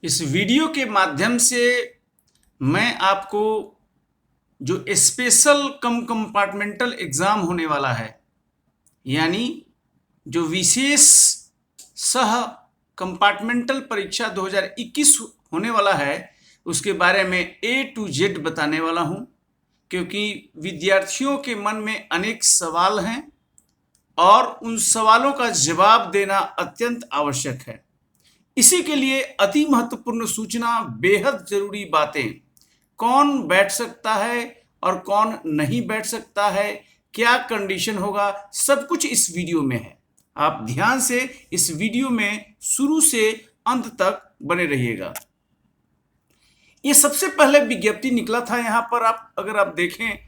इस वीडियो के माध्यम से मैं आपको जो स्पेशल कम कंपार्टमेंटल एग्ज़ाम होने वाला है, यानी जो विशेष सह कंपार्टमेंटल परीक्षा 2021 होने वाला है, उसके बारे में A to Z बताने वाला हूं, क्योंकि विद्यार्थियों के मन में अनेक सवाल हैं और उन सवालों का जवाब देना अत्यंत आवश्यक है। इसी के लिए अति महत्वपूर्ण सूचना, बेहद जरूरी बातें, कौन बैठ सकता है और कौन नहीं बैठ सकता है, क्या कंडीशन होगा, सब कुछ इस वीडियो में है। आप ध्यान से इस वीडियो में शुरू से अंत तक बने रहिएगा। ये सबसे पहले विज्ञप्ति निकला था यहाँ पर, अगर आप देखें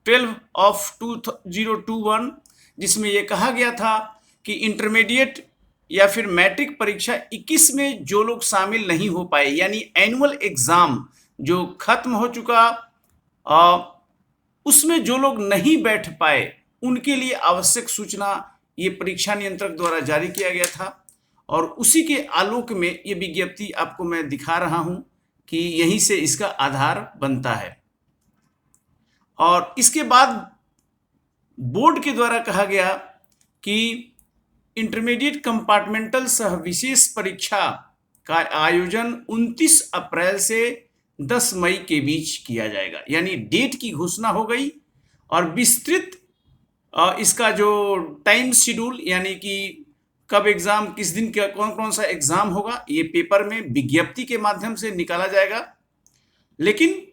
12/2021, जिसमें यह कहा गया था कि इंटरमीडिएट या फिर मैट्रिक परीक्षा 21 में जो लोग शामिल नहीं हो पाए, यानी एनुअल एग्जाम जो खत्म हो चुका, उसमें जो लोग नहीं बैठ पाए उनके लिए आवश्यक सूचना ये परीक्षा नियंत्रक द्वारा जारी किया गया था। और उसी के आलोक में ये विज्ञप्ति आपको मैं दिखा रहा हूं कि यहीं से इसका आधार बनता है। और इसके बाद बोर्ड के द्वारा कहा गया कि इंटरमीडिएट कंपार्टमेंटल सह विशेष परीक्षा का आयोजन 29 अप्रैल से 10 मई के बीच किया जाएगा, यानी डेट की घोषणा हो गई। और विस्तृत इसका जो टाइम शेड्यूल, यानी कि कब एग्जाम, किस दिन का कौन कौन सा एग्जाम होगा, ये पेपर में विज्ञप्ति के माध्यम से निकाला जाएगा। लेकिन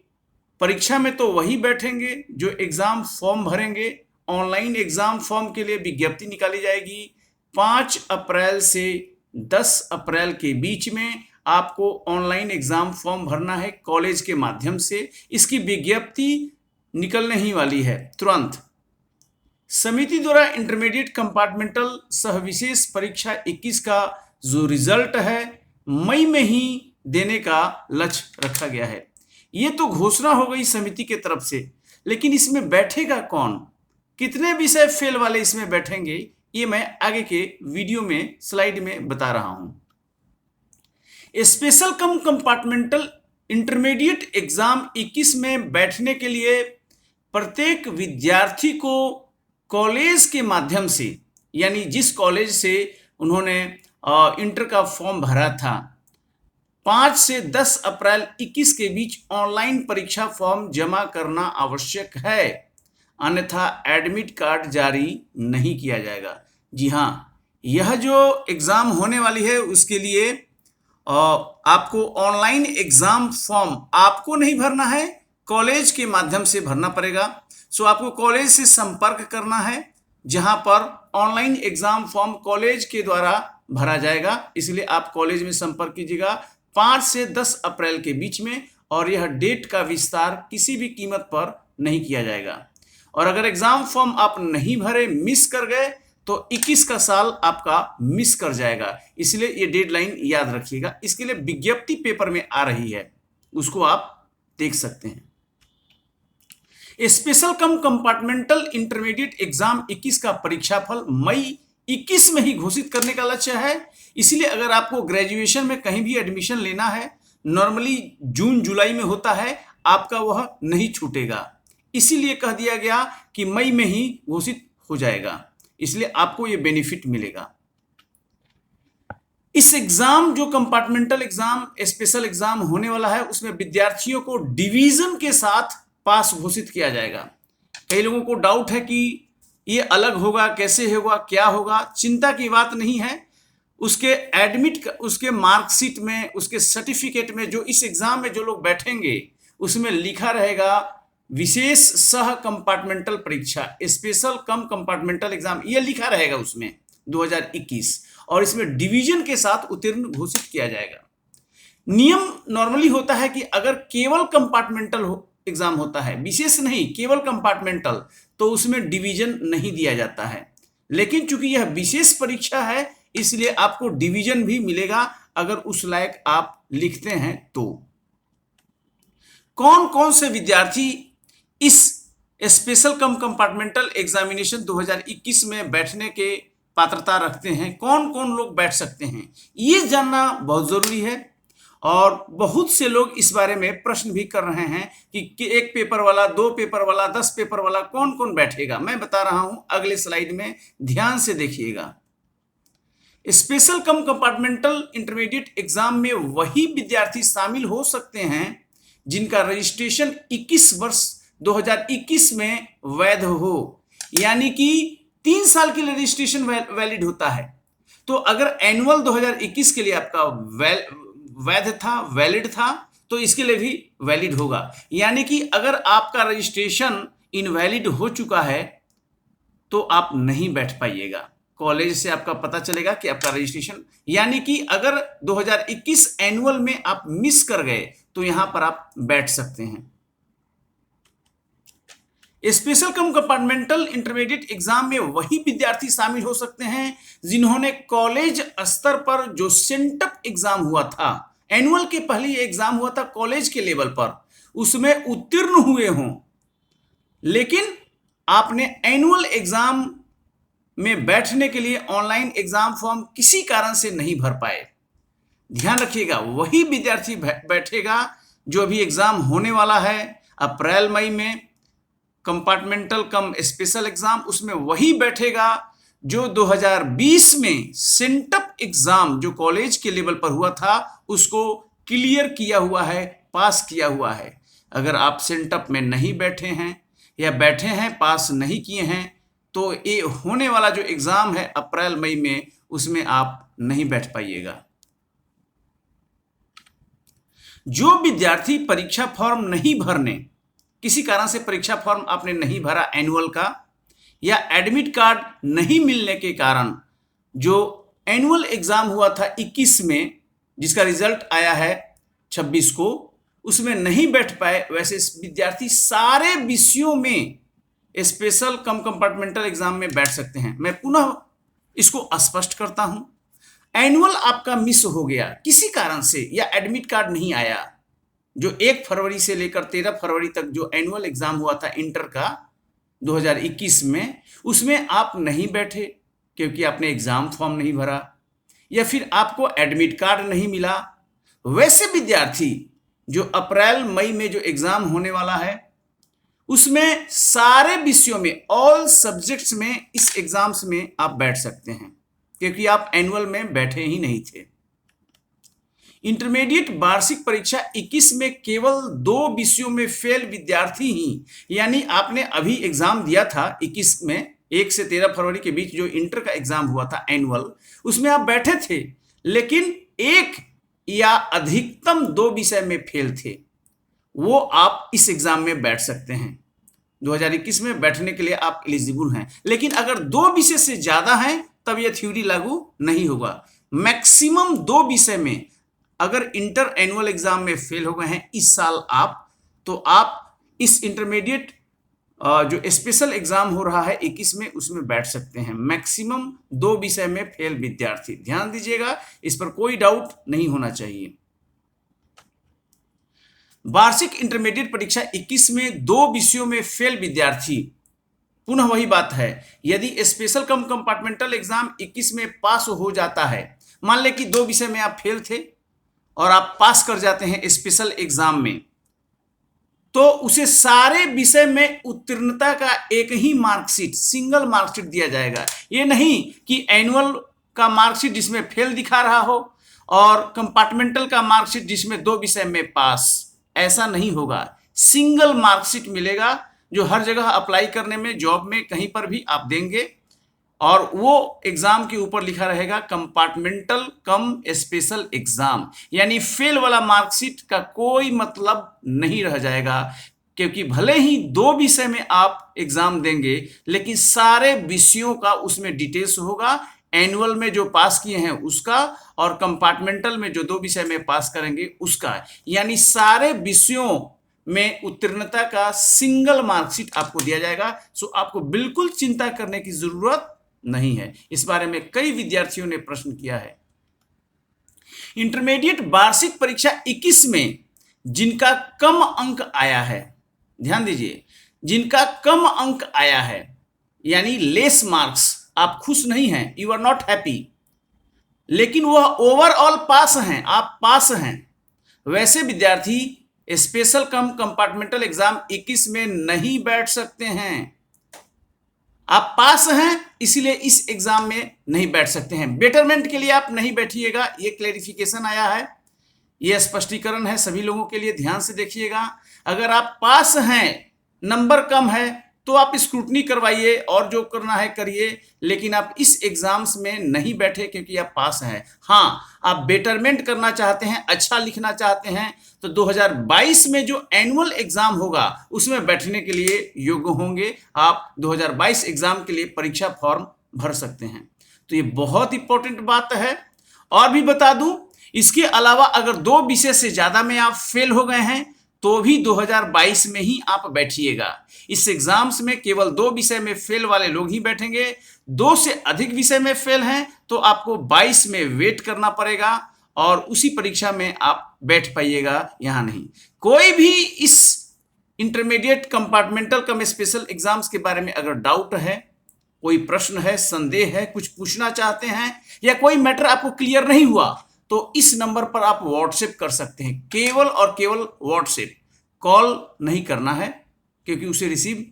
परीक्षा में तो वही बैठेंगे जो एग्जाम फॉर्म भरेंगे। ऑनलाइन एग्जाम फॉर्म के लिए विज्ञप्ति निकाली जाएगी 5 अप्रैल से 10 अप्रैल के बीच में। आपको ऑनलाइन एग्जाम फॉर्म भरना है कॉलेज के माध्यम से। इसकी विज्ञप्ति निकलने ही वाली है तुरंत। समिति द्वारा इंटरमीडिएट कंपार्टमेंटल सह विशेष परीक्षा 21 का जो रिजल्ट है मई में ही देने का लक्ष्य रखा गया है। ये तो घोषणा हो गई समिति के तरफ से, लेकिन इसमें बैठेगा कौन, कितने विषय फेल वाले इसमें बैठेंगे, ये मैं आगे के वीडियो में स्लाइड में बता रहा हूं। स्पेशल कम कंपार्टमेंटल इंटरमीडिएट एग्जाम 21 में बैठने के लिए प्रत्येक विद्यार्थी को कॉलेज के माध्यम से, यानी जिस कॉलेज से उन्होंने इंटर का फॉर्म भरा था, 5 से 10 अप्रैल 21 के बीच ऑनलाइन परीक्षा फॉर्म जमा करना आवश्यक है, अन्यथा एडमिट कार्ड जारी नहीं किया जाएगा। जी हाँ, यह जो एग्ज़ाम होने वाली है उसके लिए आपको ऑनलाइन एग्ज़ाम फॉर्म आपको नहीं भरना है, कॉलेज के माध्यम से भरना पड़ेगा। सो आपको कॉलेज से संपर्क करना है, जहां पर ऑनलाइन एग्ज़ाम फॉर्म कॉलेज के द्वारा भरा जाएगा। इसलिए आप कॉलेज में संपर्क कीजिएगा 5 से 10 अप्रैल के बीच में। और यह डेट का विस्तार किसी भी कीमत पर नहीं किया जाएगा। और अगर एग्जाम फॉर्म आप नहीं भरे, मिस कर गए, तो 21 का साल आपका मिस कर जाएगा। इसलिए ये डेडलाइन याद रखिएगा। इसके लिए विज्ञप्ति पेपर में आ रही है, उसको आप देख सकते हैं। स्पेशल कम कंपार्टमेंटल इंटरमीडिएट एग्जाम 21 का परीक्षाफल मई 21 में ही घोषित करने का लक्ष्य है। इसलिए अगर आपको ग्रेजुएशन में कहीं भी एडमिशन लेना है, नॉर्मली जून जुलाई में होता है, आपका वह नहीं छूटेगा। इसीलिए कह दिया गया कि मई में ही घोषित हो जाएगा, इसलिए आपको यह बेनिफिट मिलेगा। इस एग्जाम जो कंपार्टमेंटल एग्जाम स्पेशल एग्जाम होने वाला है, उसमें विद्यार्थियों को डिवीजन के साथ पास घोषित किया जाएगा। कई लोगों को डाउट है कि ये अलग होगा, कैसे होगा, क्या होगा। चिंता की बात नहीं है। उसके एडमिट, उसके मार्कशीट में, उसके सर्टिफिकेट में, जो इस एग्जाम में जो लोग बैठेंगे उसमें लिखा रहेगा विशेष सह कंपार्टमेंटल परीक्षा, स्पेशल कम कंपार्टमेंटल एग्जाम, ये लिखा रहेगा उसमें 2021। और इसमें डिवीजन के साथ उत्तीर्ण घोषित किया जाएगा। नियम नॉर्मली होता है कि अगर केवल कंपार्टमेंटल एग्जाम होता है, विशेष नहीं, केवल कंपार्टमेंटल, तो उसमें डिवीजन नहीं दिया जाता है। लेकिन चूंकि यह विशेष परीक्षा है, इसलिए आपको डिवीजन भी मिलेगा अगर उस लायक आप लिखते हैं तो। कौन कौन से विद्यार्थी इस स्पेशल कम कंपार्टमेंटल एग्जामिनेशन 2021 में बैठने के पात्रता रखते हैं, कौन कौन लोग बैठ सकते हैं, ये जानना बहुत जरूरी है। और बहुत से लोग इस बारे में प्रश्न भी कर रहे हैं कि एक पेपर वाला, 2 पेपर वाला, 10 पेपर वाला कौन कौन बैठेगा। मैं बता रहा हूं अगले स्लाइड में, ध्यान से देखिएगा। स्पेशल कम कंपार्टमेंटल इंटरमीडिएट एग्जाम में वही विद्यार्थी शामिल हो सकते हैं जिनका रजिस्ट्रेशन 21 वर्ष 2021 में वैध हो, यानी कि 3 साल के लिए रजिस्ट्रेशन वैलिड होता है। तो अगर एनुअल 2021 के लिए आपका वैध था, वैलिड था, तो इसके लिए भी वैलिड होगा। यानी कि अगर आपका रजिस्ट्रेशन इनवैलिड हो चुका है तो आप नहीं बैठ पाइएगा। कॉलेज से आपका पता चलेगा कि आपका रजिस्ट्रेशन, यानी कि अगर 2021 एनुअल में आप मिस कर गए तो यहां पर आप बैठ सकते हैं। स्पेशल कम कंपार्टमेंटल इंटरमीडिएट एग्जाम में वही विद्यार्थी शामिल हो सकते हैं जिन्होंने कॉलेज स्तर पर जो सेंटअप एग्जाम हुआ था, एनुअल के पहले एग्जाम हुआ था कॉलेज के लेवल पर, उसमें उत्तीर्ण हुए हों, लेकिन आपने एनुअल एग्जाम में बैठने के लिए ऑनलाइन एग्जाम फॉर्म किसी कारण से नहीं भर पाए। ध्यान रखिएगा, वही विद्यार्थी बैठेगा जो अभी एग्जाम होने वाला है अप्रैल मई में, कंपार्टमेंटल कम स्पेशल एग्जाम, उसमें वही बैठेगा जो 2020 में सेंटअप एग्जाम जो कॉलेज के लेवल पर हुआ था उसको क्लियर किया हुआ है, पास किया हुआ है। अगर आप सेंटअप में नहीं बैठे हैं या बैठे हैं पास नहीं किए हैं तो ये होने वाला जो एग्जाम है अप्रैल मई में, उसमें आप नहीं बैठ पाइएगा। जो विद्यार्थी परीक्षा फॉर्म नहीं भरने, किसी कारण से परीक्षा फॉर्म आपने नहीं भरा एनुअल का, या एडमिट कार्ड नहीं मिलने के कारण जो एनुअल एग्जाम हुआ था 21 में जिसका रिजल्ट आया है 26 को, उसमें नहीं बैठ पाए, वैसे विद्यार्थी सारे विषयों में स्पेशल कम कंपार्टमेंटल एग्जाम में बैठ सकते हैं। मैं पुनः इसको स्पष्ट करता हूं, एनुअल आपका मिस हो गया किसी कारण से या एडमिट कार्ड नहीं आया, जो 1 फरवरी से लेकर 13 फरवरी तक जो एनुअल एग्जाम हुआ था इंटर का 2021 में, उसमें आप नहीं बैठे क्योंकि आपने एग्जाम फॉर्म नहीं भरा या फिर आपको एडमिट कार्ड नहीं मिला, वैसे विद्यार्थी जो अप्रैल मई में जो एग्जाम होने वाला है उसमें सारे विषयों में, ऑल सब्जेक्ट्स में इस एग्जाम्स में आप बैठ सकते हैं क्योंकि आप एनुअल में बैठे ही नहीं थे। इंटरमीडिएट वार्षिक परीक्षा 21 में केवल 2 विषयों में फेल विद्यार्थी ही, यानी आपने अभी एग्जाम दिया था 21 में 1 से 13 फरवरी के बीच जो इंटर का एग्जाम हुआ था एनुअल, उसमें आप बैठे थे लेकिन 1 या अधिकतम 2 विषय में फेल थे, वो आप इस एग्जाम में बैठ सकते हैं। 2021 में बैठने के लिए आप एलिजिबल हैं, लेकिन अगर 2 विषय से ज्यादा हैं तब यह थ्योरी लागू नहीं होगा। मैक्सिमम 2 विषय में अगर इंटर एनुअल एग्जाम में फेल हो गए हैं इस साल आप, तो आप इस इंटरमीडिएट जो स्पेशल एग्जाम हो रहा है 21 में उसमें बैठ सकते हैं। मैक्सिमम 2 विषय में फेल विद्यार्थी, ध्यान दीजिएगा, इस पर कोई डाउट नहीं होना चाहिए। वार्षिक इंटरमीडिएट परीक्षा 21 में 2 विषयों में फेल विद्यार्थी, पुनः वही बात है, यदि स्पेशल कम कंपार्टमेंटल एग्जाम 21 में पास हो जाता है, मान लें कि 2 विषय में आप फेल थे और आप पास कर जाते हैं स्पेशल एग्जाम में, तो उसे सारे विषय में उत्तीर्णता का एक ही मार्कशीट, सिंगल मार्कशीट दिया जाएगा। ये नहीं कि एनुअल का मार्कशीट जिसमें फेल दिखा रहा हो और कंपार्टमेंटल का मार्कशीट जिसमें 2 विषय में पास, ऐसा नहीं होगा। सिंगल मार्कशीट मिलेगा जो हर जगह अप्लाई करने में, जॉब में, कहीं पर भी आप देंगे, और वो एग्जाम के ऊपर लिखा रहेगा कंपार्टमेंटल कम स्पेशल एग्जाम, यानी फेल वाला मार्कशीट का कोई मतलब नहीं रह जाएगा, क्योंकि भले ही 2 विषय में आप एग्जाम देंगे लेकिन सारे विषयों का उसमें डिटेल्स होगा, एनुअल में जो पास किए हैं उसका और कंपार्टमेंटल में जो 2 विषय में पास करेंगे उसका, यानी सारे विषयों में उत्तीर्णता का सिंगल मार्कशीट आपको दिया जाएगा। सो आपको बिल्कुल चिंता करने की जरूरत नहीं है। इस बारे में कई विद्यार्थियों ने प्रश्न किया है। इंटरमीडिएट वार्षिक परीक्षा 21 में जिनका कम अंक आया है, ध्यान दीजिए, जिनका कम अंक आया है यानी लेस मार्क्स, आप खुश नहीं हैं, यू आर नॉट हैप्पी, लेकिन वह ओवरऑल पास हैं, आप पास हैं, वैसे विद्यार्थी स्पेशल कम कंपार्टमेंटल एग्जाम 21 में नहीं बैठ सकते हैं। आप पास हैं इसीलिए इस एग्जाम में नहीं बैठ सकते हैं। बेटरमेंट के लिए आप नहीं बैठिएगा, ये क्लेरिफिकेशन आया है, ये स्पष्टीकरण है सभी लोगों के लिए, ध्यान से देखिएगा। अगर आप पास हैं, नंबर कम है तो आप स्क्रूटनी करवाइए और जो करना है करिए, लेकिन आप इस एग्जाम्स में नहीं बैठे क्योंकि आप पास हैं। हाँ, आप बेटरमेंट करना चाहते हैं, अच्छा लिखना चाहते हैं तो 2022 में जो एनुअल एग्जाम होगा उसमें बैठने के लिए योग्य होंगे। आप 2022 एग्जाम के लिए परीक्षा फॉर्म भर सकते हैं। तो ये बहुत इंपॉर्टेंट बात है। और भी बता दूं, इसके अलावा अगर 2 विषय से ज्यादा में आप फेल हो गए हैं तो भी 2022 में ही आप बैठिएगा। इस एग्जाम्स में केवल 2 विषय में फेल वाले लोग ही बैठेंगे। 2 से अधिक विषय में फेल हैं तो आपको 22 में वेट करना पड़ेगा और उसी परीक्षा में आप बैठ पाइएगा, यहां नहीं। कोई भी इस इंटरमीडिएट कंपार्टमेंटल कम स्पेशल एग्जाम्स के बारे में अगर डाउट है, कोई प्रश्न है, संदेह है, कुछ पूछना चाहते हैं या कोई मैटर आपको क्लियर नहीं हुआ तो इस नंबर पर आप व्हाट्सएप कर सकते हैं। केवल और केवल व्हाट्सएप, कॉल नहीं करना है क्योंकि उसे रिसीव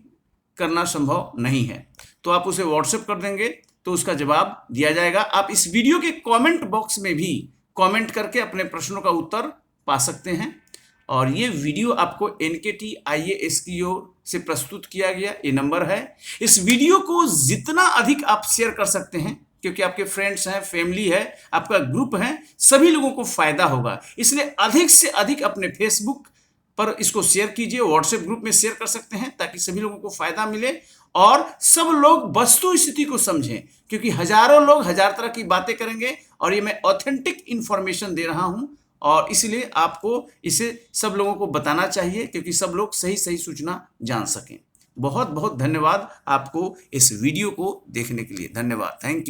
करना संभव नहीं है। तो आप उसे व्हाट्सएप कर देंगे तो उसका जवाब दिया जाएगा। आप इस वीडियो के कमेंट बॉक्स में भी कमेंट करके अपने प्रश्नों का उत्तर पा सकते हैं। और ये वीडियो आपको NKT IAS की ओर से प्रस्तुत किया गया, ये नंबर है। इस वीडियो को जितना अधिक आप शेयर कर सकते हैं क्योंकि आपके फ्रेंड्स हैं, फैमिली है, आपका ग्रुप है, सभी लोगों को फायदा होगा, इसलिए अधिक से अधिक अपने फेसबुक पर इसको शेयर कीजिए, व्हाट्सएप ग्रुप में शेयर कर सकते हैं ताकि सभी लोगों को फायदा मिले और सब लोग वस्तु स्थिति को समझें। क्योंकि हजारों लोग हजार तरह की बातें करेंगे और ये मैं ऑथेंटिक इंफॉर्मेशन दे रहा हूं और इसलिए आपको इसे सब लोगों को बताना चाहिए क्योंकि सब लोग सही सही सूचना जान सकें। बहुत बहुत धन्यवाद आपको इस वीडियो को देखने के लिए। धन्यवाद, थैंक यू।